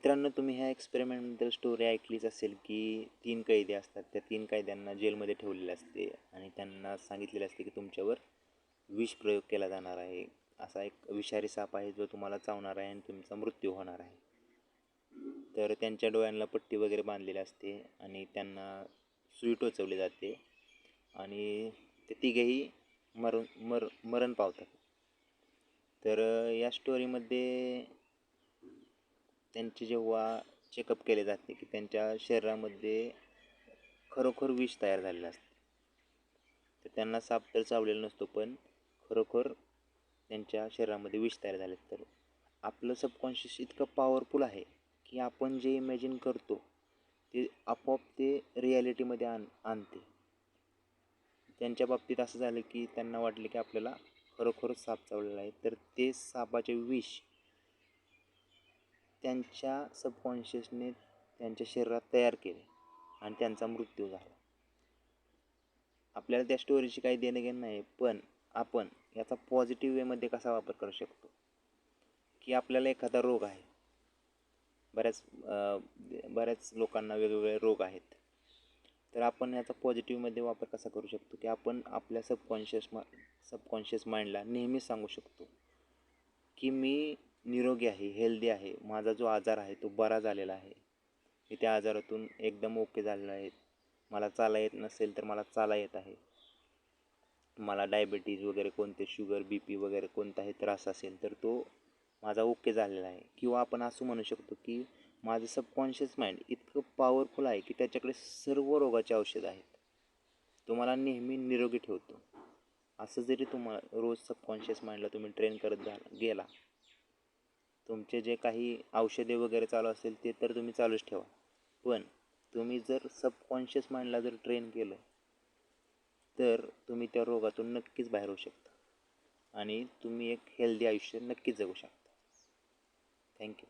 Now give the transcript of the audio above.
मित्रांनो, तुम्ही ह्या एक्सपेरिमेंटबद्दल स्टोरी ऐकलीच असेल की 3 कैदी असतात. त्या 3 कैद्यांना जेलमध्ये ठेवलेले असते आणि त्यांना सांगितलेले असते की तुमच्यावर विष प्रयोग केला जाणार आहे. असा एक विषारी साप आहे जो तुम्हाला चावणार आहे आणि तुमचा मृत्यू होणार आहे. तर त्यांच्या डोळ्यांना पट्टी वगैरे बांधलेली असते आणि त्यांना सुई टोचवली जाते आणि ते तिघेही मरण पावतात. तर या स्टोरीमध्ये त्यांचे जेव्हा चेकअप केले जाते की त्यांच्या शरीरामध्ये खरोखर विष तयार झालेलं असते. तर त्यांना साप तर चावलेला नसतो, पण खरोखर त्यांच्या शरीरामध्ये विष तयार झाले. तर आपलं सबकॉन्शियस इतकं पॉवरफुल आहे की आपण जे इमॅजिन करतो ते आपोआप ते रिॲलिटीमध्ये आणते. त्यांच्या बाबतीत असं झालं की त्यांना वाटले की आपल्याला खरोखरच साप चावलेला आहे. तर ते सापाचे विष त्यांच्या सबकॉन्शियसने त्यांच्या शरीरात तयार केले आणि त्यांचा मृत्यू झाला. आपल्याला त्या स्टोरीची काही देणं घेणं नाही, पण आपण याचा पॉझिटिव्ह वेमध्ये कसा वापर करू शकतो की आपल्याला एखादा रोग आहे. बऱ्याच लोकांना वेगवेगळे रोग आहेत. तर आपण याचा पॉझिटिव्हमध्ये वापर कसा करू शकतो की आपण आपल्या सबकॉन्शियस माइंडला नेहमी सांगू शकतो की मी निरोगी आहे, हेल्दी आहे. माझा जो आजार आहे तो बरा झालेला आहे. मी त्या आजारातून एकदम ओके झालेला आहे. मला चाला येत नसेल तर मला चाला येत आहे. मला डायबिटीज वगैरे कोणते शुगर BP वगैरे कोणताही त्रास असेल तर तो माझा ओके झालेला आहे. किंवा आपण असं म्हणू शकतो की माझं सबकॉन्शियस माइंड इतकं पॉवरफुल आहे की त्याच्याकडे सर्व रोगाचे औषध आहेत. तुम्हाला नेहमी निरोगी ठेवतो. असं जरी तुम्हाला रोज सबकॉन्शियस माइंडला तुम्ही ट्रेन करत गेला, तुमचे जे काही औषधे वगैरे चालू असेल ते तर तुम्ही चालूच ठेवा, पण तुम्ही जर सबकॉन्शियस माइंडला जर ट्रेन केलं तर तुम्ही त्या रोगातून नक्कीच बाहेर होऊ शकता आणि तुम्ही एक हेल्दी आयुष्य नक्कीच जगू शकता. थँक्यू.